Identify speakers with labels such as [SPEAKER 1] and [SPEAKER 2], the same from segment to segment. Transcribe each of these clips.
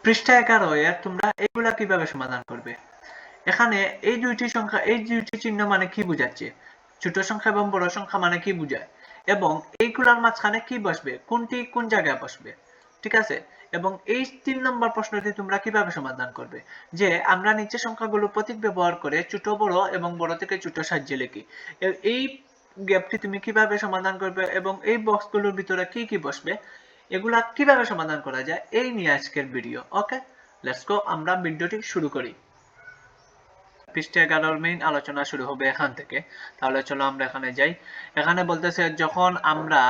[SPEAKER 1] পৃষ্ঠা 11 এর তোমরা এগুলা কিভাবে সমাধান করবে। এখানে এই দুইটি সংখ্যা, এই দুইটি চিহ্ন মানে কি বোঝাচ্ছে, ছোট সংখ্যা এবং বড় সংখ্যা মানে কি বোঝায়, এবং এইগুলার মাঝখানে কি বসবে, কোনটি কোন জায়গায় বসবে, ঠিক আছে। এবং এই 3 নম্বর প্রশ্নটি তোমরা কিভাবে সমাধান করবে, যে আমরা নিচে সংখ্যাগুলো প্রতীক ব্যবহার করে ছোট বড় এবং বড় থেকে ছোট সাজিয়ে লিখি। এই গ্যাপটি তুমি কিভাবে সমাধান করবে এবং এই বক্সগুলোর ভিতরে কি কি বসবে, এগুলা কিভাবে সমাধান করা যায়, এই নিয়ে আজকের ভিডিও। ওকে, লেটস গো, আমরা ভিডিওটি শুরু করি। পৃষ্ঠা 11 মেইন আলোচনা শুরু হবে এখান থেকে। তাহলে চলো আমরা এখানে যাই। এখানে বলতেছে যখন আমরা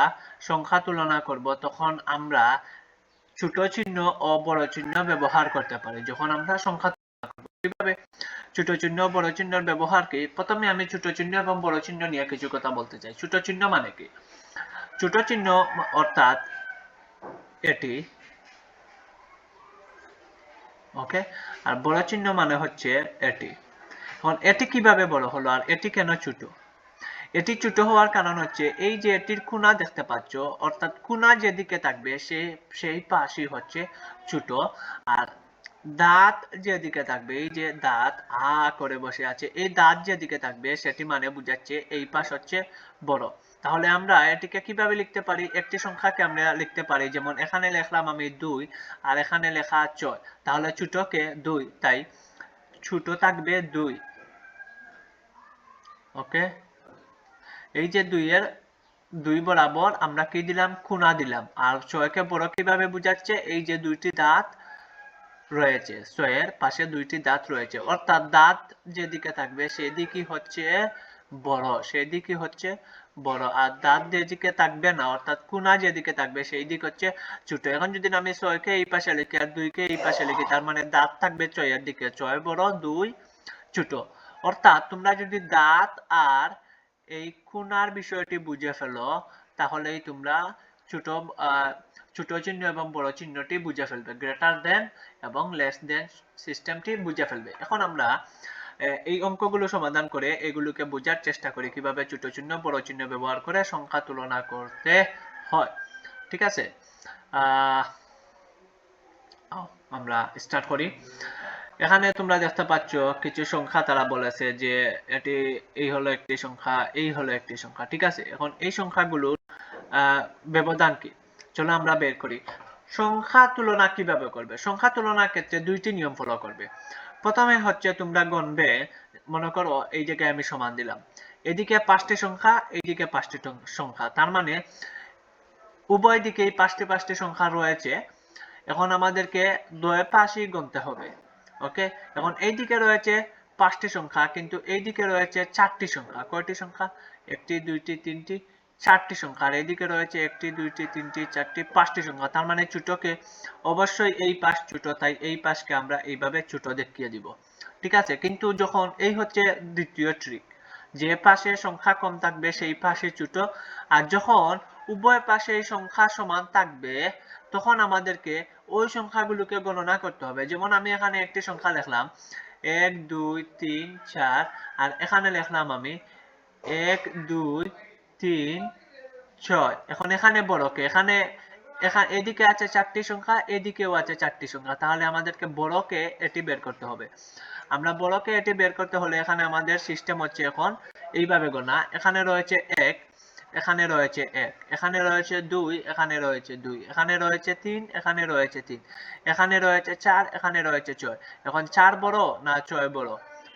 [SPEAKER 1] সংখ্যা তুলনা করব তখন আমরা ছোট চিহ্ন ও বড় চিহ্ন ব্যবহার করতে পারি। যখন আমরা সংখ্যা তুলনা করব কিভাবে ছোট চিহ্ন ও বড় চিহ্নের ব্যবহার কি, প্রথমে আমি ছোট চিহ্ন এবং বড় চিহ্ন নিয়ে কিছু কথা বলতে চাই। ছোট চিহ্ন মানে কি, ছোট চিহ্ন অর্থাৎ এটি, ওকে, আর বড় চিহ্ন মানে হচ্ছে এটি। এখন এটি কিভাবে বড় হলো আর এটি কেন ছোট। এটি ছোট হওয়ার কারণ হচ্ছে এই যে এটির কোণা দেখতে পাচ্ছ, অর্থাৎ কোণা যেদিকে থাকবে সেই পাশই হচ্ছে ছোট, আর দাঁত যেদিকে থাকবে, এই যে দাঁত আ করে বসে আছে, এই দাঁত যেদিকে থাকবে সেটি মানে বুঝাচ্ছে এই পাশ হচ্ছে বড়। তাহলে আমরা এটিকে কিভাবে লিখতে পারি, একটি সংখ্যাকে আমরা লিখতে পারি, যেমন এখানে লিখলাম আমি 2 আর এখানে লেখা 6, তাহলে ছোটকে 2, তাই ছোট থাকবে 2। ওকে, এই যে 2 এর 2 বরাবর আমরা কি দিলাম, কোণা দিলাম। আর 6 কে বড় কিভাবে বোঝাচ্ছে, এই যে দুইটি দাঁত রয়েছে, 6 এর পাশে দুইটি দাঁত রয়েছে, অর্থাৎ দাঁত যেদিকে থাকবে সেই দিকই হচ্ছে বড়, সেই দিকই হচ্ছে বড়, আর দাঁত যেদিকে থাকবে না, অর্থাৎ কোণা যেদিকে থাকবে সেই দিক হচ্ছে ছোট। এখন যদি আমি 6 কে এই পাশে লিখি আর 2 কে এই পাশে লিখি, তার মানে দাঁত থাকবে 6 এর দিকে, 6 বড় 2 ছোট। অর্থাৎ তোমরা যদি দাঁত আর এই কোণার বিষয়টি বুঝে ফেলো, তাহলেই তোমরা ছোট ছোট চিহ্ন এবং বড় চিহ্নটি বুঝে ফেলবে, গ্রেটার দেন এবং লেস দেন সিস্টেমটি বুঝে ফেলবে। এখন আমরা এই অঙ্কগুলো সমাধান করে এগুলোকে বোঝার চেষ্টা করি কিভাবে ছোট চিহ্ন বড় চিহ্ন ব্যবহার করে সংখ্যা তুলনা করতে হয়, ঠিক আছে। আমরা স্টার্ট করি। এখানে তোমরা দেখতে পাচ্ছ কিছু সংখ্যা তারা বলেছে যে এটি, এই হলো একটি সংখ্যা, এই হলো একটি সংখ্যা, ঠিক আছে। এখন এই সংখ্যাগুলোর ব্যবধান কি, চলো আমরা বের করি। সংখ্যা তুলনা কিভাবে করবে, সংখ্যা তুলনার ক্ষেত্রে দুইটি নিয়ম ফলো করবে। প্রথমে হচ্ছে তোমরা গণবে, মনে করো এই জায়গায় আমি সমান দিলাম, এদিকে 5টি সংখ্যা, এইদিকে 5টি সংখ্যা, তার মানে উভয় দিকেই 5টি 5টি সংখ্যা রয়েছে। এখন আমাদেরকে দুই পাশেই গুনতে হবে। ওকে, এখন এই দিকে রয়েছে 5টি সংখ্যা, কিন্তু এই দিকে রয়েছে 4টি সংখ্যা। কয়টি সংখ্যা, 1টি 2টি 3টি 4টি সংখ্যা, আর এইদিকে রয়েছে 1টি 2টি 3টি 4টি 5টি সংখ্যা, তার মানে ছোটকে অবশ্যই এই পাশ ছোট, তাই এই পাশকে আমরা এইভাবে ছোট দেখিয়ে দিব, ঠিক আছে। কিন্তু যখন এই হচ্ছে দ্বিতীয় ট্রিক, যে পাশে সংখ্যা কম থাকবে সেই পাশে ছোট, আর যখন উভয় পাশে সংখ্যা সমান থাকবে তখন আমাদেরকে ওই সংখ্যাগুলোকে গণনা করতে হবে। যেমন আমি এখানে একটি সংখ্যা লিখলাম 1 2 3 4, আর এখানে লিখলাম আমি 1 2 3 6। এখন এখানে বড়কে, এখানে এদিকে আছে 4টি সংখ্যা, এদিকেও আছে 4টি সংখ্যা, তাহলে আমাদেরকে বড়কে এটি বের করতে হবে। আমরা বড়কে এটি বের করতে হলে এখানে আমাদের সিস্টেম হচ্ছে এখন এইভাবে গোনা, এখানে রয়েছে 1, এখানে রয়েছে 1, এখানে রয়েছে 2, এখানে রয়েছে 2, এখানে রয়েছে 3, এখানে রয়েছে 3, এখানে রয়েছে 4, এখানে রয়েছে 6। এখন 4 বড় না 6 বড়,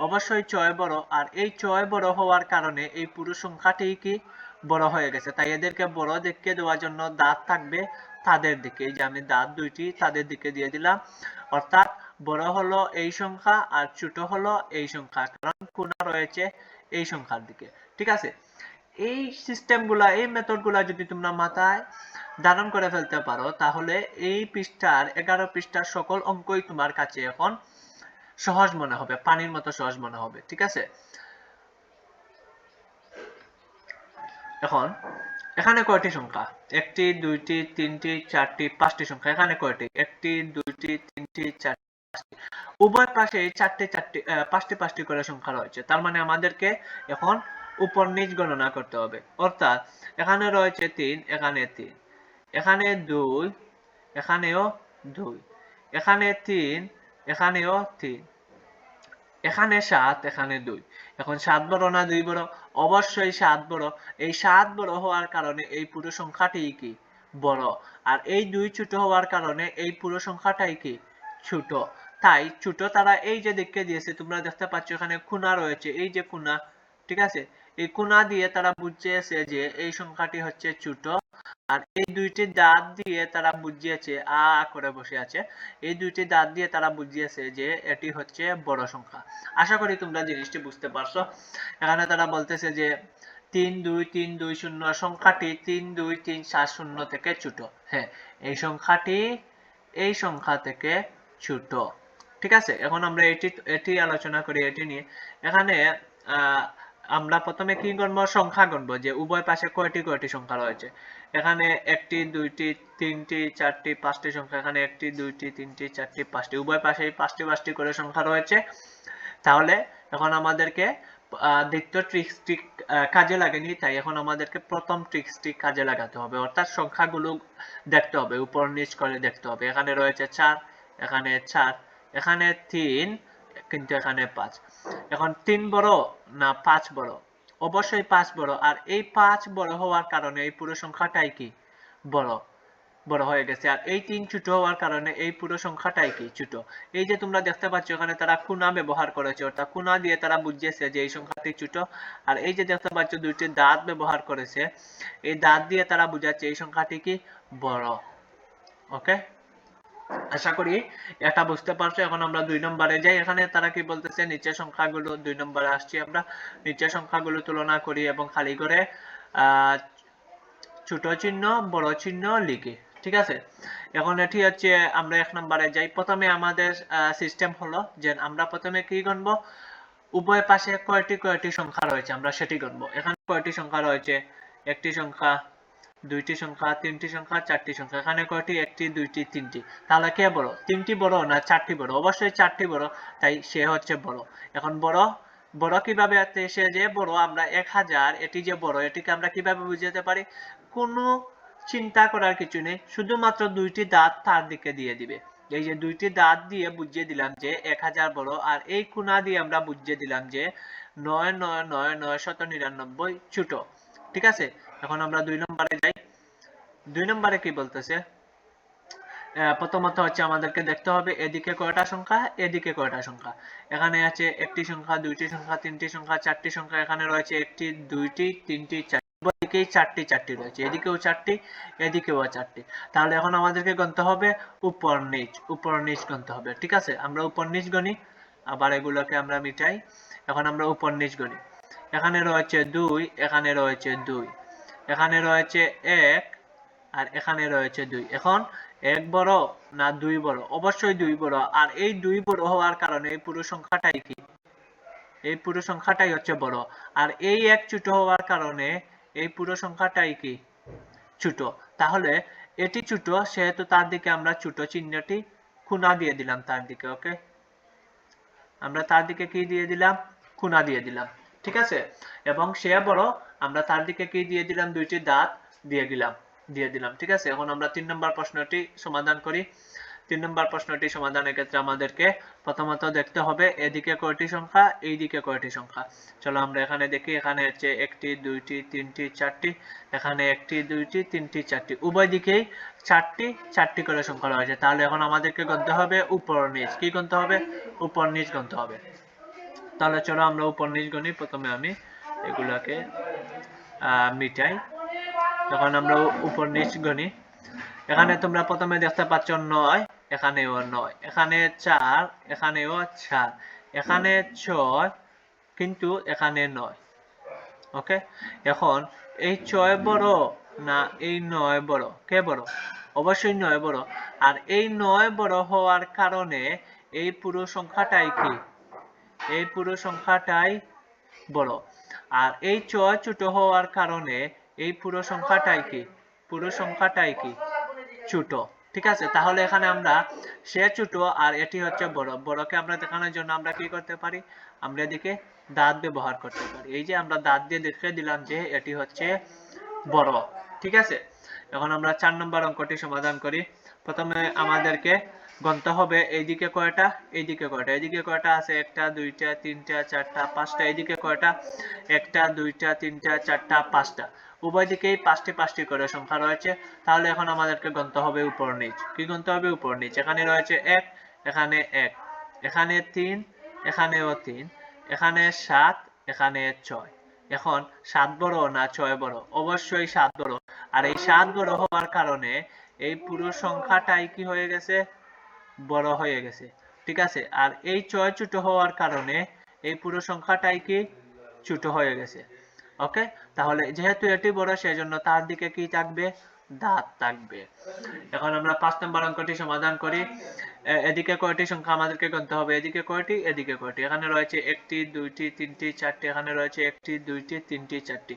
[SPEAKER 1] অবশ্যই 6 বড়, আর এই 6 বড় হওয়ার কারণে এই পুরো সংখ্যাটি কি বড় হয়ে গেছে, তাই এদেরকে বড় দেখিয়ে দেওয়ার জন্য দাঁত থাকবে তাদের দিকে, এই যে আমি দাঁত দুইটি তাদের দিকে দিয়ে দিলাম, অর্থাৎ বড় হলো এই সংখ্যা আর ছোট হলো এই সংখ্যা, কারণ কোণা রয়েছে এই সংখ্যার দিকে, ঠিক আছে। এই সিস্টেমগুলা, এই মেথডগুলা যদি তোমরা মাথায় ধারণ করে ফেলতে পারো, তাহলে এই পৃষ্ঠার 11 পৃষ্ঠার সকল অঙ্কই তোমার কাছে এখন সহজ মনে হবে, পানির মতো সহজ মনে হবে, ঠিক আছে। এখন এখানে কয়টি সংখ্যা, 1টি 2টি 3টি 4টি 5টি সংখ্যা, এখানে কয়টি, 1টি 2টি 3টি 4টি, উভয় পাশে 5টি 5টি করে সংখ্যা রয়েছে, তার মানে আমাদেরকে এখন উপর নিচ গণনা করতে হবে। অর্থাৎ এখানে রয়েছে 3, এখানে 3, এখানে 2, এখানেও 2, এখানে 3, এখানেও 3, এখানে 7, এখানে 2। এখন 7 বড় না 2 বড়? অবশ্যই 7 বড়। এই 7 বড় হওয়ার কারণে এই পুরো সংখ্যাটি কি বড়, আর এই 2 ছোট হওয়ার কারণে এই পুরো সংখ্যাটাই কি ছোট। তাই ছোট তারা এই যে দিকে দিয়েছে, তোমরা দেখতে পাচ্ছ এখানে কোণা রয়েছে, এই যে কোণা, ঠিক আছে, এই কোণা দিয়ে তারা বুঝিয়েছে যে এই সংখ্যাটি হচ্ছে ছোট, আর এই দুইটি দাঁত দিয়ে তারা বুঝিয়েছে, আ করে বসে আছে, এই দুইটি দাঁত দিয়ে তারা বুঝিয়েছে যে এটি হচ্ছে বড় সংখ্যা। আশা করি তোমরা জিনিসটি বুঝতে পারছো। এখানে তারা বলতেছে যে 32320 সংখ্যাটি 32340 থেকে ছোট। হ্যাঁ, এই সংখ্যাটি এই সংখ্যা থেকে ছোট। ঠিক আছে, এখন আমরা এটি আলোচনা করি এটি নিয়ে। এখানে আমরা প্রথমে কি গণবো? সংখ্যা গণবো, যে উভয় পাশে কয়টি কয়টি সংখ্যা রয়েছে। এখানে একটি, দুইটি, তিনটি, চারটি, পাঁচটি সংখ্যা। এখানে একটি, দুইটি, তিনটি, চারটি, পাঁচটি, উভয় পাশে পাঁচটি পাঁচটি করে সংখ্যা রয়েছে। তাহলে এখন আমাদেরকে দ্বিতীয় ট্রিক্সটি কাজে লাগেনি, তাই এখন আমাদেরকে প্রথম ট্রিক্সটি কাজে লাগাতে হবে, অর্থাৎ সংখ্যাগুলো দেখতে হবে, উপর নিচ করে দেখতে হবে। এখানে রয়েছে 4, এখানে 4, এখানে 3, কিন্তু এখানে 5। এখন 3 বড় না 5 বড়? অবশ্যই 5 বড়, আর এই 5 বড় হওয়ার কারণে এই পুরো সংখ্যাটাই কি বড় বড় হয়ে গেছে, আর এই 3 ছোট হওয়ার কারণে এই পুরো সংখ্যাটাই কি ছোট। এই যে তোমরা দেখতে পাচ্ছ এখানে তারা কোণা ব্যবহার করেছে, অর্থাৎ কোণা দিয়ে তারা বুঝিয়েছে যে এই সংখ্যাটি ছোট। আর এই যে দেখতে পাচ্ছ দুইটি দাঁত ব্যবহার করেছে, এই দাঁত দিয়ে তারা বুঝাচ্ছে এই সংখ্যাটি কি বড়। ওকে, আশা করি এটা বুঝতে পারছো। এখন আমরা 2 নম্বরে যাই। এখানে তারা কি বলতেছে, নিচের সংখ্যাগুলো 2 নম্বরে আসছি আমরা, নিচের সংখ্যাগুলো তুলনা করি এবং খালি করে ছোট চিহ্ন বড় চিহ্ন লিখি। ঠিক আছে, এখন এটি হচ্ছে আমরা 1 নম্বরে যাই। প্রথমে আমাদের সিস্টেম হলো যে আমরা প্রথমে কি গণবো, উভয় পাশে কয়টি কয়টি সংখ্যা রয়েছে আমরা সেটি গণবো। এখানে কয়টি সংখ্যা রয়েছে? একটি সংখ্যা, দুইটি সংখ্যা, তিনটি সংখ্যা, চারটি সংখ্যা। এখানে কয়টি? একটি, দুইটি, তিনটি। তাহলে কে বড়? তিনটি বড় না চারটি বড়? অবশ্যই চারটি বড়, তাই সে হচ্ছে বড়। এখন বড় বড় কিভাবে? সে যে বড়, আমরা 1000, এটি যে বড়, এটিকে আমরা কিভাবে বুঝাতে পারি? কোনো চিন্তা করার কিছু নেই, শুধুমাত্র দুইটি দাঁত তার দিকে দিয়ে দিবে। এই যে দুইটি দাঁত দিয়ে বুঝিয়ে দিলাম যে 1000 বড়, আর এই কোণা দিয়ে আমরা বুঝিয়ে দিলাম যে 99999 ছোট। ঠিক আছে, এখন আমরা 2 নম্বরে যাই। 2 নম্বরে কি বলতেছে? প্রথমত হচ্ছে আমাদেরকে দেখতে হবে এদিকে কয়টা সংখ্যা, এদিকে কয়টা সংখ্যা। এখানে আছে একটি সংখ্যা, দুইটি সংখ্যা, তিনটি সংখ্যা, চারটি সংখ্যা। এখানে রয়েছে একটি, দুইটি, তিনটি, চারটি। এদিকেই চারটি চারটি রয়েছে, এদিকেও চারটি, এদিকেও চারটি। তাহলে এখন আমাদেরকে গণতে হবে উপর নিচ, উপর নিচ গণতে হবে। ঠিক আছে, আমরা উপর নিচ গণি, আবার এগুলোকে আমরা মিটাই। এখন আমরা উপর নিচ গণি। এখানে রয়েছে 2, এখানে রয়েছে 2, এখানে রয়েছে 1, আর এখানে রয়েছে 2। এখন 1 বড় না 2 বড়? অবশ্যই 2 বড়, আর এই 2 বড় হওয়ার কারণে এই পুরো সংখ্যাটাই কি, এই পুরো সংখ্যাটাই হচ্ছে বড়। আর এই 1 ছোট হওয়ার কারণে এই পুরো সংখ্যাটাই কি ছোট। তাহলে এটি ছোট, সেহেতু তার দিকে আমরা ছোট চিহ্নটি কোণা দিয়ে দিলাম তার দিকে। ওকে, আমরা তার দিকে কি দিয়ে দিলাম? কোণা দিয়ে দিলাম। ঠিক আছে, এবং সে বড়, আমরা তার দিকে কি দিয়ে দিলাম? দুইটি দাঁত দিয়ে দিলাম। ঠিক আছে, এখন আমরা 3 নম্বর প্রশ্নটি সমাধান করি। 3 নম্বর প্রশ্নটি সমাধানের ক্ষেত্রে আমাদেরকে প্রথমত দেখতে হবে এদিকে কয়টি সংখ্যা, এইদিকে কয়টি সংখ্যা। চলো আমরা এখানে দেখি। এখানে হচ্ছে একটি, দুইটি, তিনটি, চারটি। এখানে একটি, দুইটি, তিনটি, চারটি। উভয় দিকেই চারটি চারটি করে সংখ্যা রয়েছে। তাহলে এখন আমাদেরকে গণতে হবে উপর নিচ। কি গণতে হবে? উপর নিচ গণতে হবে। তাহলে চলো আমরা উপর নিচ গণি। প্রথমে আমি এগুলাকে মিটাই। যখন আমরা উপর নিচ গণি, এখানে তোমরা প্রথমে দেখতে পাচ্ছ 9, এখানেও 9, এখানে 4, এখানেও 4, এখানে 6, কিন্তু এখানে 9। ওকে, এখন এই 6 বড় না এই 9 বড়? কে বড়? অবশ্যই 9 বড়, আর এই 9 বড় হওয়ার কারণে এই পুরো সংখ্যাটাই কি, এই পুরো সংখ্যাটাই বড়। আর এই 6 ছোট হওয়ার কারণে এই পুরো সংখ্যাটাই কি, পুরো সংখ্যাটাই কি ছোট। ঠিক আছে, তাহলে এখানে আমরা সে ছোট আর এটি হচ্ছে বড়। বড়কে আমরা দেখানোর জন্য আমরা কি করতে পারি? আমরা এদিকে দাঁত ব্যবহার করতে পারি। এই যে আমরা দাঁত দিয়ে দেখিয়ে দিলাম যে এটি হচ্ছে বড়। ঠিক আছে, এখন আমরা 4 নম্বর অঙ্কটি সমাধান করি। প্রথমে আমাদেরকে গণতে হবে এইদিকে কয়টা, এইদিকে কয়টা, এইদিকে কয়টা আছে, একটা দুইটা তিনটা চারটা পাঁচটা, এইদিকে কয়টা, একটা দুইটা তিনটা চারটা পাঁচটা, উভয় দিকেই পাঁচটি পাঁচটি করে সংখ্যা রয়েছে। তাহলে এখন আমাদেরকে গণতে হবে উপর নিচ। কি গণতে হবে? উপর নিচ। এখানে রয়েছে এক, এখানে এক, এখানে তিন, এখানেও তিন, এখানে সাত, এখানে ছয়। এখন 7 বড় না 6 বড়? অবশ্যই 7 বড়। আর এই 7 বড় হওয়ার কারণে এই পুরো সংখ্যাটাই কি হয়ে গেছে? বড় হয়ে গেছে। ঠিক আছে? আর এই 6 ছোট হওয়ার কারণে এই পুরো সংখ্যাটাই কি ছোট হয়ে গেছে। ওকে? তাহলে যেহেতু এটি বড় সেজন্য তার দিকে কি থাকবে? দাঁত থাকবে। এখন আমরা 5 নম্বর অঙ্কটি সমাধান করি। এদিকে কয়টি সংখ্যা আমাদেরকে গণতে হবে? এদিকে কয়টি, এদিকে কয়টি? এখানে রয়েছে একটি, দুইটি, তিনটি, চারটি। এখানে রয়েছে একটি, দুইটি, তিনটি, চারটি।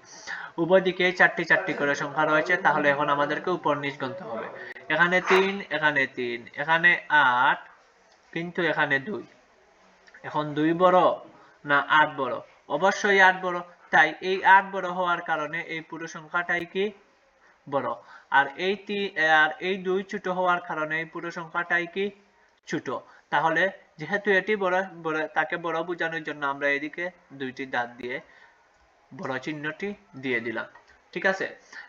[SPEAKER 1] উভয় দিকে চারটি চারটি করে সংখ্যা রয়েছে। তাহলে এখন আমাদেরকে উপর নিচ গণতে হবে। এখানে 3, এখানে 3, এখানে 8, কিন্তু এখানে 2। এখন 2 বড় না 8 বড়? অবশ্যই 8 বড়। তাই এই 8 বড় হওয়ার কারণে এই পুরো সংখ্যাটাই কি বড়। আর এই 2 ছোট হওয়ার কারণে এই পুরো সংখ্যাটাই কি ছোট। তাহলে যেহেতু এটি বড়, তাকে বড় বোঝানোর জন্য আমরা এদিকে দুইটি দাঁত দিয়ে বড় চিহ্নটি দিয়ে দিলাম। ঠিক আছে?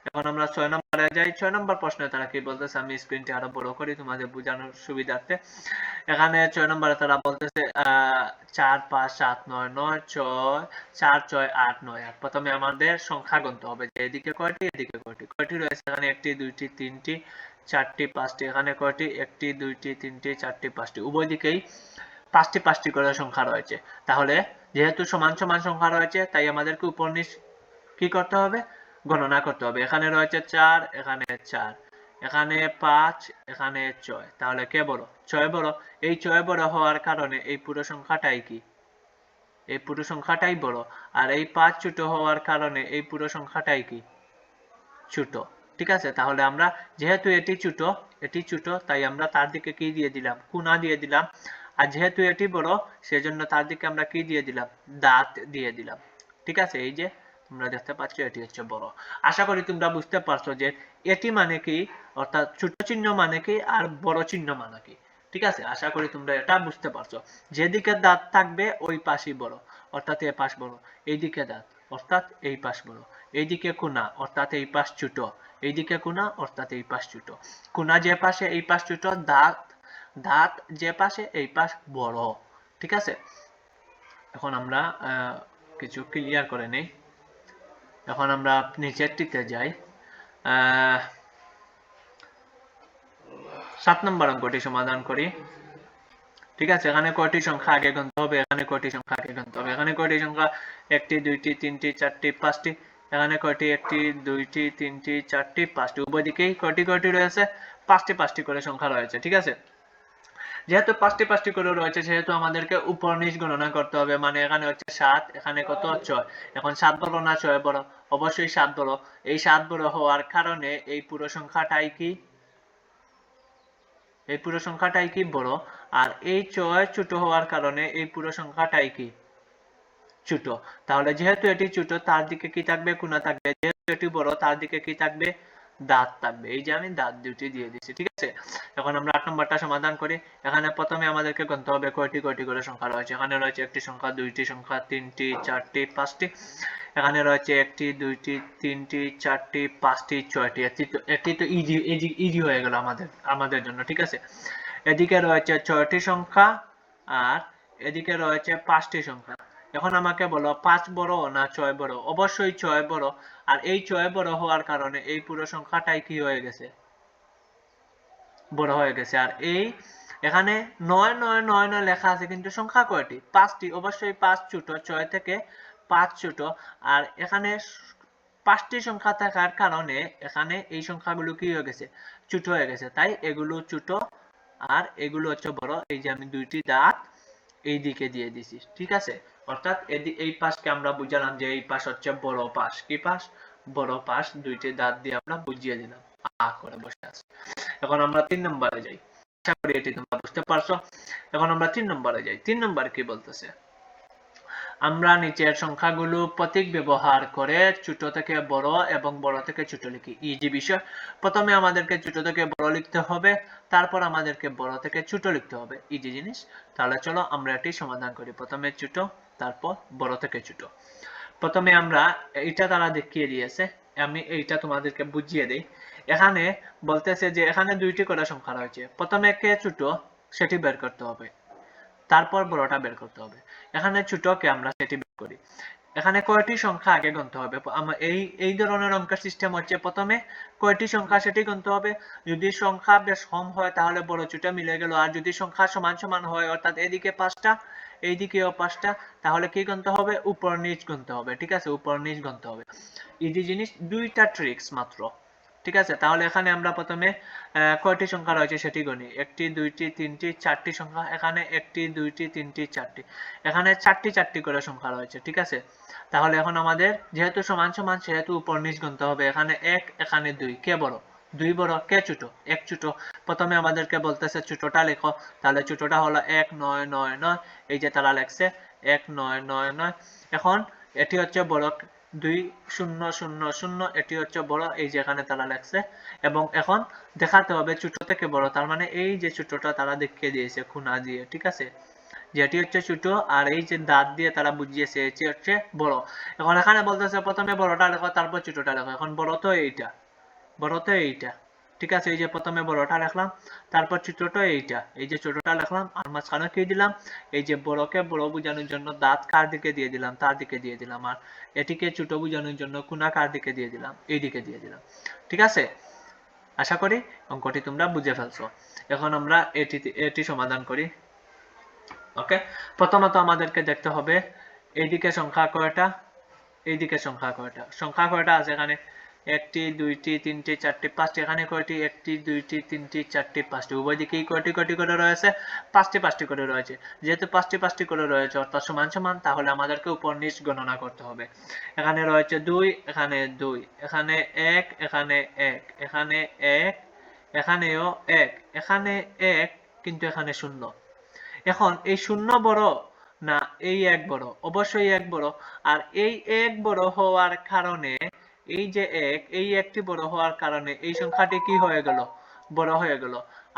[SPEAKER 1] এখন আমরা 6 নম্বরে যাই। 6 নম্বর প্রশ্নে তারা কি বলতেছে, আমি স্ক্রিনটি আরো বড় করি তোমাদের বোঝানোর সুবিধার্থে। এখানে 6 নম্বরে তারা বলতেছে 4 5 7 9 9 6 4 6 8 9 8। প্রথমে আমাদের সংখ্যা গুনতে হবে যে এদিকে কয়টি, এদিকে কয়টি। কয়টি রয়েছে? এখানে একটি, দুইটি, তিনটি, চারটি, পাঁচটি। এখানে কয়টি? একটি, দুইটি, তিনটি, চারটি, পাঁচটি। উভয় দিকেই পাঁচটি পাঁচটি করে সংখ্যা রয়েছে। তাহলে যেহেতু সমান সমান সংখ্যা রয়েছে তাই আমাদেরকে উপর নিচ কি করতে হবে? গণনা করতে হবে। এখানে রয়েছে 4, এখানে 4, এখানে 5, এখানে 6। তাহলে কে বড়? 6 বড়। এই 6 বড় হওয়ার কারণে এই পুরো সংখ্যাটাই কি? এই পুরো সংখ্যাটাই বড়। আর এই 5 ছোট হওয়ার কারণে এই পুরো সংখ্যাটাই কি ছোট। ঠিক আছে? তাহলে আমরা যেহেতু এটি ছোট তাই আমরা তার দিকে কি দিয়ে দিলাম? কোণা দিয়ে দিলাম। আর যেহেতু এটি বড় সেজন্য তার দিকে আমরা কি দিয়ে দিলাম? দাঁত দিয়ে দিলাম। ঠিক আছে? এই যে তোমরা দেখতে পাচ্ছ এটি হচ্ছে বড়। আশা করি তোমরা বুঝতে পারছো যে এটি মানে কি, অর্থাৎ ছোট চিহ্ন মানে কি আর বড় চিহ্ন মানে কি। ঠিক আছে? আশা করি তোমরা এটা বুঝতে পারছো। যেদিকে দাঁত থাকবে ওই পাশই বড়, অর্থাৎ এই পাশ বড়। এইদিকে দাঁত অর্থাৎ এই পাশ বড়। এইদিকে কোণা অর্থাৎ এই পাশ ছোট। এইদিকে কোণা অর্থাৎ এই পাশ ছোট। কোণা যে পাশে এই পাশ ছোট, দাঁত যে পাশে এই পাশ বড়। ঠিক আছে? এখন আমরা কিছু ক্লিয়ার করে নেই। এখন আমরা নিচেরটিতে যাই। 7 নম্বর অঙ্কটি সমাধান করি। ঠিক আছে? এখানে কয়টি সংখ্যা আগে গুনতে হবে, এখানে কয়টি সংখ্যা আগে গুনতে হবে। এখানে কয়টি সংখ্যা? একটি, দুইটি, তিনটি, চারটি, পাঁচটি। এখানে কয়টি? একটি, দুইটি, তিনটি, চারটি, পাঁচটি। উভয় দিকেই কয়টি কয়টি রয়েছে? পাঁচটি পাঁচটি করে সংখ্যা রয়েছে। ঠিক আছে? যেহেতু পাঁচটি পাঁচটি করে রয়েছে সেহেতু আমাদেরকে উপর নিচ গণনা করতে হবে। মানে এখানে হচ্ছে 7, এখানে কত? 6। এখন 7 বড় না 6 বড়? অবশ্যই 7 বড়। এই 7 বড় হওয়ার কারণে এই পুরো সংখ্যাটাই কি? এই পুরো সংখ্যাটাই কি বড়। আর এই 6 ছোট হওয়ার কারণে এই পুরো সংখ্যাটাই কি ছোট। তাহলে যেহেতু এটি ছোট তার দিকে কি থাকবে? কোণা থাকবে। যেহেতু এটি বড় তার দিকে কি থাকবে? দাঁত থাকবে। এই যে আমি দাঁত দুটি দিয়ে দিচ্ছি। ঠিক আছে? এখন আমরা 8 নম্বরটা সমাধান করি। এখানে প্রথমে আমাদেরকে গুনতে হবে কয়টি কয়টি করে সংখ্যা রয়েছে। এখানে রয়েছে একটি সংখ্যা, দুইটি সংখ্যা, তিনটি, চারটি, পাঁচটি। এখানে রয়েছে একটি, দুইটি, তিনটি, চারটি, পাঁচটি, ছয়টি। এটি তো ইজি হয়ে গেল আমাদের জন্য। ঠিক আছে? এদিকে রয়েছে 6টি সংখ্যা আর এদিকে রয়েছে 5টি সংখ্যা। এখন আমাকে বলো 5 বড় না 6 বড়? অবশ্যই 6 বড়। আর এই 6 বড় হওয়ার কারণে এই পুরো সংখ্যাটাই কি হয়ে গেছে? বড় হয়ে গেছে। আর এই এখানে 9 9 9 9 লেখা আছে কিন্তু সংখ্যা কয়টি? 5টি। অবশ্যই 5 ছোট, 6 থেকে 5 ছোট। আর এখানে 5টি সংখ্যা থাকার কারণে এখানে এই সংখ্যাগুলো কি হয়ে গেছে? ছোট হয়ে গেছে। তাই এগুলো ছোট আর এগুলো হচ্ছে বড়। এই যে আমি দুইটি দাঁত এই দিকে দিয়ে দিছি। ঠিক আছে? অর্থাৎ এই পাশকে আমরা বুঝালাম যে এই পাশ হচ্ছে বড় পাশ। কি পাশ? বড় পাশ। দুইটি দাঁত দিয়ে আমরা বুঝিয়ে দিলাম। আ করে বসে আছে। এখন আমরা 3 নম্বরে যাই। আশা করি এটি তোমরা বুঝতে পারছো। এখন আমরা 3 নম্বরে যাই। 3 নম্বরে কি বলতেছে? আমরা নিচের সংখ্যাগুলো প্রতীক ব্যবহার করে ছোট থেকে বড় এবং বড় থেকে ছোট লিখি। ইজি বিষয়। প্রথমে আমাদেরকে ছোট থেকে বড় লিখতে হবে, তারপর আমাদেরকে বড় থেকে ছোট লিখতে হবে। ইজি জিনিস। তাহলে চলো আমরা এটি সমাধান করি। প্রথমে ছোট, তারপর বড় থেকে ছোট। প্রথমে আমরা এইটা তারা দেখিয়ে দিয়েছে, আমি এইটা তোমাদেরকে বুঝিয়ে দেই। এখানে বলতেছে যে এখানে দুইটি করে সংখ্যা রয়েছে, প্রথমে কে ছোট সেটি বের করতে হবে, তারপর বড়টা বের করতে হবে। এখানে ছোটকে আমরা সেটি বের করি। এখানে কয়টি সংখ্যা আগে গুনতে হবে, এই ধরনের অঙ্কের সিস্টেম হচ্ছে প্রথমে কয়টি সংখ্যা সেটি গুনতে হবে। যদি সংখ্যা বেশ কম হয় তাহলে বড় ছোট মিলে গেল, আর যদি সংখ্যা সমান সমান হয় অর্থাৎ এদিকে 5টা এইদিকেও 5টা, তাহলে কি গুনতে হবে, উপর নিচ গুনতে হবে। ঠিক আছে, উপর নিচ গুনতে হবে। ইজি জিনিস, দুইটা ট্রিক্স মাত্র। ঠিক আছে, তাহলে এখানে আমরা প্রথমে কয়টি সংখ্যা রয়েছে সেটি গণি। একটি, দুইটি, তিনটি, চারটি সংখ্যা। এখানে একটি, দুইটি, তিনটি, চারটি। এখানে চারটি করে সংখ্যা রয়েছে। ঠিক আছে, তাহলে এখন আমাদের যেহেতু সমান সমান সেহেতু উপর নিচ গুনতে হবে। এখানে 1, এখানে 2, কে বড়? 2 বড়। কে ছোট? 1 ছোট। প্রথমে আমাদেরকে বলতেছে ছোটটা লেখো, তাহলে ছোটটা হলো 1999। এই যে তারা লেখছে 1999। এখন এটি হচ্ছে বড় 2000, এটি হচ্ছে বড়, এই যে এখানে তারা লেখছে। এবং এখন দেখাতে হবে ছোট থেকে বড়, তার মানে এই যে ছোটটা তারা দেখিয়ে দিয়েছে খুনা দিয়ে। ঠিক আছে, যেটি হচ্ছে ছোট, আর এই যে দাঁত দিয়ে তারা বুঝিয়েছে এটি হচ্ছে বড়। এখন এখানে বলতেছে প্রথমে বড়টা লেখো, তারপর ছোটটা লেখো। এখন বড় তো এইটা, বড় তো এইটা। ঠিক আছে, এই যে প্রথমে বড়টা লিখলাম, তারপর ছোটটা এইটা, এই যে ছোটটা লিখলাম, আর মাঝখানে কি দিলাম, এই যে বড়কে বড় বোঝানোর জন্য দাঁত কার দিকে দিয়ে দিলাম, তার দিকে দিয়ে দিলাম। আর এটিকে ছোট বোঝানোর জন্য কোনা কার দিকে দিয়ে দিলাম, এই দিকে দিয়ে দিলাম। ঠিক আছে, আশা করি অঙ্কটি তোমরা বুঝে ফেলছো। এখন আমরা এটি সমাধান করি। ওকে, প্রথমত আমাদেরকে দেখতে হবে এইদিকে সংখ্যা কয়টা, এইদিকে সংখ্যা কয়টা। সংখ্যা কয়টা আছে এখানে? একটি, দুইটি, তিনটি, চারটি, পাঁচটি। এখানে কয়টি? একটি, দুইটি, তিনটি, চারটি, পাঁচটি। উভয় দিকেই কয়টি কয়টি করে রয়েছে? পাঁচটি করে রয়েছে। যেহেতু পাঁচটি করে রয়েছে অর্থাৎ সমান সমান, তাহলে আমাদেরকে উপর নিচ গণনা করতে হবে। এখানে রয়েছে 2, এখানে 2, এখানে 1, এখানে 1, এখানে 1, এখানেও 1, এখানে 1, কিন্তু এখানে 0। এখন এই 0 বড় না এই 1 বড়? অবশ্যই 1 বড়। আর এই 1 বড় হওয়ার কারণে এই যে 1, এই একটি বড় হওয়ার কারণে এই সংখ্যাটি কি হয়ে গেল? বড় হয়ে গেল।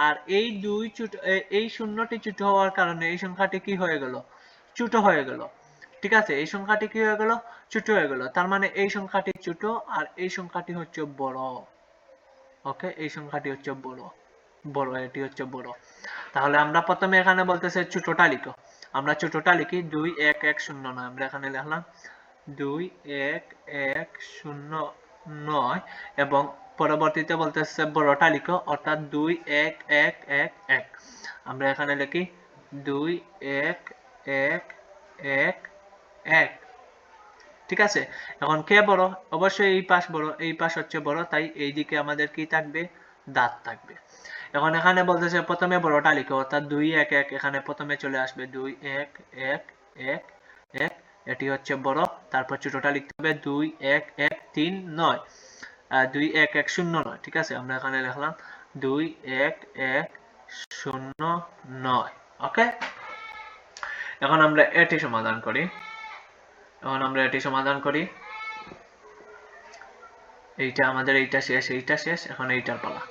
[SPEAKER 1] আর এই 2 ছোট, এই 0টি ছোট হওয়ার কারণে এই সংখ্যাটি কি হয়ে গেল? ছোট হয়ে গেল। ঠিক আছে, এই সংখ্যাটি কি হয়ে গেল? ছোট হয়ে গেল। তার মানে এই সংখ্যাটি ছোট আর এই সংখ্যাটি হচ্ছে বড়। ওকে, এই সংখ্যাটি হচ্ছে বড়, এটি হচ্ছে বড়। তাহলে আমরা প্রথমে এখানে বলতেছে ছোটটা লিখো, আমরা ছোটটা লিখি 21109। আমরা এখানে লিখলাম 21109 এবং পরবর্তীতে বলতেছে বড়টা লিখো অর্থাৎ 21111। আমরা এখানে লিখি 21111। ঠিক আছে, এখন কে বড়? অবশ্যই এই পাশ বড়, এই পাশ হচ্ছে বড়, তাই এই দিকে আমাদের কি থাকবে? দাঁত থাকবে। এখন এখানে বলতেছে প্রথমে বড়টা লিখো অর্থাৎ 211। এখানে প্রথমে চলে আসবে 21111, এটি হচ্ছে বড়। তারপর ছোটটা লিখতে হবে 21139, 21109। ঠিক আছে, আমরা এখানে লিখলাম 21109। ওকে, এখন আমরা এটি সমাধান করি। এইটা আমাদের এইটা শেষ, এইটা শেষ। এখন এইটার পালা।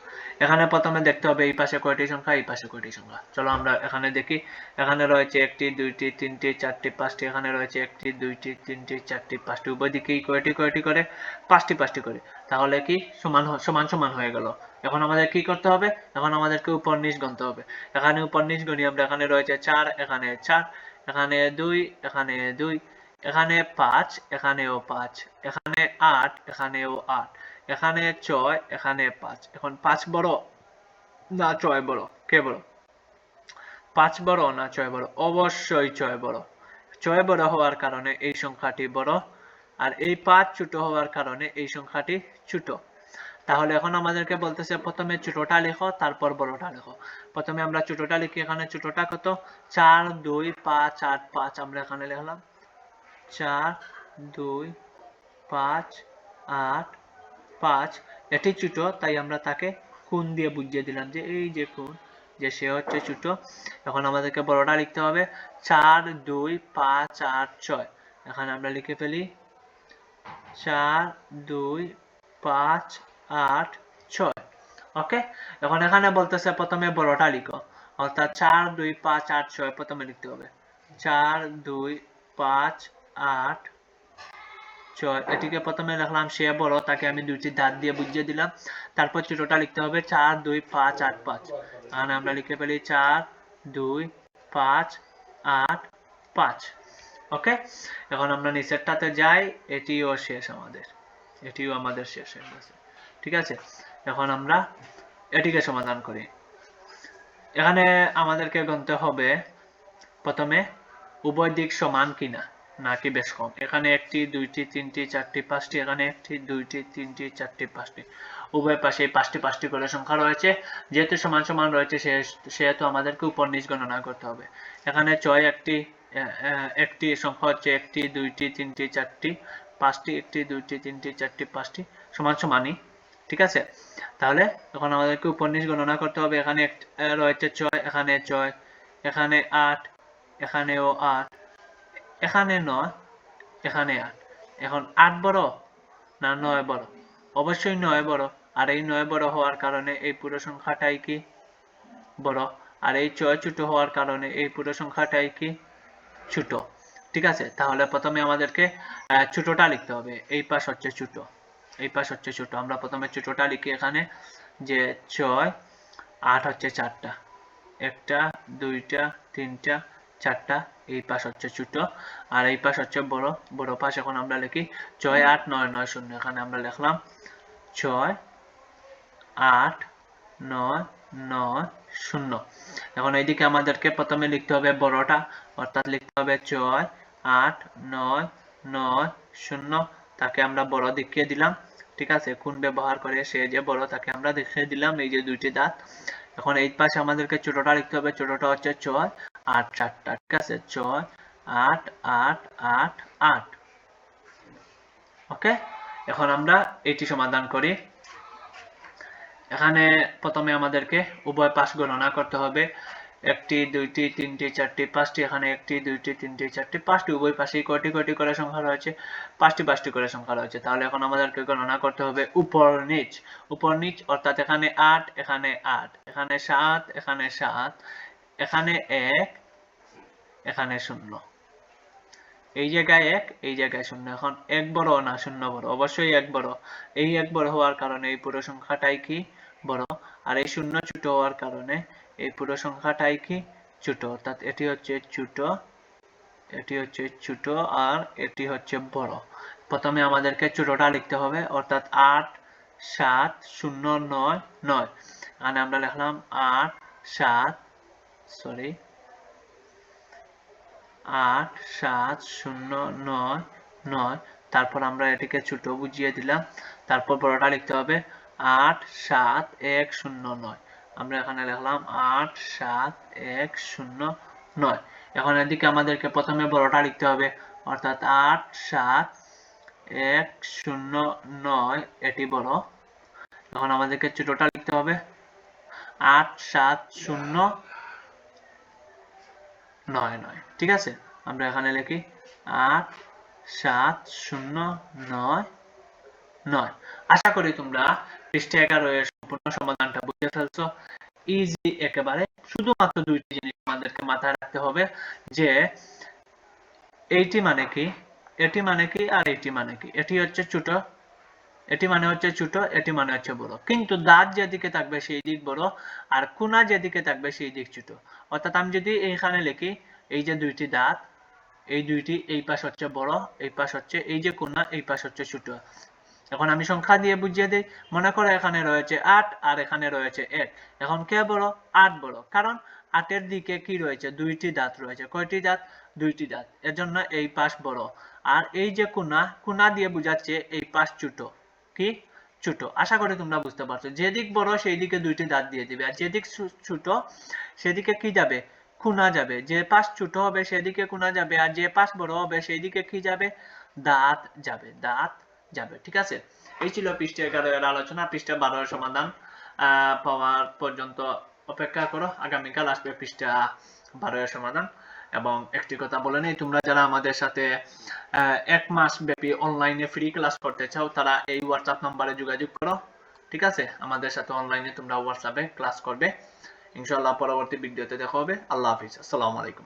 [SPEAKER 1] এখানে প্রথমে দেখতে হবে এই পাশে কয়টি সংখ্যা, এই পাশে কয়টি সংখ্যা। চলো আমরা এখানে দেখি। এখানে রয়েছে একটি, দুইটি, তিনটি, চারটি, পাঁচটি। এখানে রয়েছে একটি, দুইটি, তিনটি, চারটি, পাঁচটি। উভয় দিকেই কয়টি করে? পাঁচটি করে। তাহলে কি সমান হয়ে গেল। এখন আমাদের কি করতে হবে? এখন আমাদেরকে উপর নিচ গুনতে হবে। এখানে উপর নিচ গুনি আমরা। এখানে রয়েছে 4, এখানে 4, এখানে 2, এখানে 2, এখানে 5, এখানেও 5, এখানে 8, এখানেও 8, এখানে 6, এখানে 5। এখন 5 বড় না 6 বড়? কে বড়? 5 বড় না 6 বড়? অবশ্যই 6 বড়। 6 বড় হওয়ার কারণে এই সংখ্যাটি বড়, আর এই 5 ছোট হওয়ার কারণে এই সংখ্যাটি ছোট। তাহলে এখন আমাদেরকে বলতেছে প্রথমে ছোটটা লেখো, তারপর বড়টা লেখো। প্রথমে আমরা ছোটটা লিখি। এখানে ছোটটা কত? 4, 2, 5, 8, 5। আমরা এখানে লিখলাম 4, 2, 5, 8, 5। এটি ছোট, তাই আমরা তাকে কোণ দিয়ে বুঝিয়ে দিলাম যে এই যে কোণ, যে সে হচ্ছে ছোট। এখন আমাদেরকে বড়টা লিখতে হবে 4, 2, 5, 8, 6। এখানে আমরা লিখে ফেলি 4 2 5 8 6। ওকে, এখন এখানে বলতেছে প্রথমে বড়টা লিখো, অর্থাৎ 4 2 5 8 6 প্রথমে লিখতে হবে। 4 2 5 8 6 এটিকে প্রথমে লিখলাম, সে বড়, তাকে আমি দুইটি দাঁত দিয়ে বুঝিয়ে দিলাম। তারপর ছোটটা লিখতে হবে 4 2 5 8 5। এখানে আমরা লিখে ফেলি 4 2 5 8 5। ওকে, এখন আমরা নিচেরটাতে যাই, এটিও শেষ আমাদের, এটিও আমাদের শেষ হয়ে গেছে। ঠিক আছে, এখন আমরা এটিকে সমাধান করি। এখানে আমাদেরকে গণতে হবে প্রথমে উভয় দিক সমান কিনা নাকি বেশ কম। এখানে একটি, দুইটি, তিনটি, চারটি, পাঁচটি, এখানে একটি, দুইটি, তিনটি, চারটি, পাঁচটি, উভয় পাশে পাঁচটি পাঁচটি করে সংখ্যা রয়েছে। যেহেতু সমান সমান রয়েছে সেহেতু আমাদেরকে উপর নিচ গণনা করতে হবে। এখানে 6 একটি সংখ্যা হচ্ছে একটি, দুইটি, তিনটি, চারটি, পাঁচটি, একটি, দুইটি, তিনটি, চারটি, পাঁচটি, সমান সমানই। ঠিক আছে, তাহলে এখন আমাদেরকে উপর নিচ গণনা করতে হবে। এখানে রয়েছে 6, এখানে 6, এখানে 8, এখানেও 8, এখানে 9, এখানে 8। এখন 8 বড় না 9 বড়? অবশ্যই 9 বড়। আর এই 9 বড় হওয়ার কারণে এই পুরো সংখ্যাটাই কি বড়, আর এই 6 ছোট হওয়ার কারণে এই পুরো সংখ্যাটাই কি ছোট। ঠিক আছে, তাহলে প্রথমে আমাদেরকে ছোটটা লিখতে হবে। এই পাশ হচ্ছে ছোট, এই পাশ হচ্ছে ছোট। আমরা প্রথমে ছোটটা লিখি এখানে, যে 6 8 হচ্ছে 4টা, একটা, দুইটা, তিনটা, চারটা, এই পাশ হচ্ছে ছোট আর এই পাশ হচ্ছে বড়। বড় পাশ এখন আমরা লিখি 6 8 9 9 0। এখানে আমরা লিখলাম 6 8 9 9 0। এখন এইদিকে আমাদেরকে প্রথমে লিখতে হবে বড়টা, অর্থাৎ লিখতে হবে 6 8 9 9 0। তাকে আমরা বড় দেখিয়ে দিলাম। ঠিক আছে, কোন ব্যবহার করে সে যে বড় তাকে আমরা দেখিয়ে দিলাম, এই যে দুইটি দাঁত। এখন এই পাশে আমাদেরকে ছোটটা লিখতে হবে, ছোটটা হচ্ছে 6 8 4টা। ঠিক আছে, 6 8 8 8 8। ওকে, এখন আমরা এটি সমাধান করি। এখানে প্রথমে আমাদেরকে উভয় পাশ গণনা করতে হবে। একটি, দুইটি, তিনটি, চারটি, পাঁচটি, এখানে একটি, দুইটি, তিনটি, চারটি, পাঁচটি, উভয় পাশেই কয়টি কয়টি করে সংখ্যা রয়েছে? পাঁচটি পাঁচটি করে সংখ্যা রয়েছে। তাহলে এখন আমাদেরকে গণনা করতে হবে উপর নিচ। উপর নিচ অর্থাৎ এখানে 8, এখানে 8, এখানে 7, এখানে 7, এখানে 1, এখানে 0, এই জায়গায় 1, এই জায়গায় 0। এখন 1 বড় না 0 বড়? অবশ্যই 1 বড়। এই 1 বড় হওয়ার কারণে এই পুরো সংখ্যাটাই কি বড়, আর এই 0 ছোট হওয়ার কারণে এই পুরো সংখ্যাটাই কি ছোট। অর্থাৎ এটি হচ্ছে ছোট, এটি হচ্ছে ছোট, আর এটি হচ্ছে বড়। প্রথমে আমাদেরকে ছোটটা লিখতে হবে, অর্থাৎ 8 7 0 9 9। এখানে আমরা লিখলাম 8 7 8 7 0 9 9। তারপর আমরা এটিকে ছোট বুঝিয়ে দিলাম। তারপর বড়টা লিখতে হবে 8 7 1 0 9। আমরা এখানে লিখলাম 8 7 1 0 9। এখন এদিকে আমাদেরকে প্রথমে বড়টা লিখতে হবে, অর্থাৎ 8 7 1 0 9, এটি বড়। এখন আমাদেরকে ছোটটা লিখতে হবে 8 7 0 9 9। ঠিক আছে, আমরা এখানে লিখি 8 7 0 9 9। আশা করি তোমরা পৃষ্ঠা 11 এর সম্পূর্ণ সমাধানটা বুঝে ফেলছো। ইজি একেবারে। শুধুমাত্র দুইটি জিনিস আমাদেরকে মাথায় রাখতে হবে, যে এইটি মানে কি, এটি মানে কি, আর এটি মানে কি। এটি হচ্ছে ছোট, এটি মানে হচ্ছে ছোট, এটি মানে হচ্ছে বড়। কিন্তু দাঁত যেদিকে থাকবে সেই দিক বড়, আর কোনা যেদিকে থাকবে সেই দিক ছোট। অর্থাৎ আমি যদি এইখানে লিখি, এই যে দুইটি দাঁত, এই দুইটি, এই পাশ হচ্ছে বড়, এই পাশ হচ্ছে, এই যে কোনা, এই পাশ হচ্ছে ছোট। এখন আমি সংখ্যা দিয়ে বুঝিয়ে দিই। মনে করো এখানে রয়েছে 8 আর এখানে রয়েছে 1। এখন কে বড়? 8 বড়, কারণ 8 এর দিকে কি রয়েছে? দুইটি দাঁত রয়েছে। কয়টি দাঁত? দুইটি দাঁত, এজন্য এই পাশ বড়। আর এই যে কোনা, কোনা দিয়ে বোঝাচ্ছে এই পাশ ছোট। কি ছোট? আশা করি তোমরা বুঝতে পারছো। যেদিক বড় সেই দিকে দুইটি দাঁত দিয়ে দিবে, আর যেদিক ছোট সেদিকে কি যাবে? কোনা যাবে। যে পাশ ছোট হবে সেদিকে কোনা যাবে, আর যে পাশ বড় হবে সেই দিকে কি যাবে? দাঁত যাবে, দাঁত যাবে। ঠিক আছে, এই ছিল পৃষ্ঠা 11 এর আলোচনা। পৃষ্ঠা 12 এর সমাধান পাওয়ার পর্যন্ত অপেক্ষা করো। আগামীকাল আসবে পৃষ্ঠা 12 এর সমাধান। এবং একটি কথা বলে নেই, তোমরা যারা আমাদের সাথে 1 মাস ব্যাপী অনলাইনে ফ্রি ক্লাস করতে চাও তারা এই হোয়াটসঅ্যাপ নাম্বারে যোগাযোগ করো। ঠিক আছে, আমাদের সাথে অনলাইনে তোমরা হোয়াটসঅ্যাপে ক্লাস করবে। ইনশাআল্লাহ পরবর্তী ভিডিওতে দেখা হবে। আল্লাহ হাফিজ, আসসালামু আলাইকুম।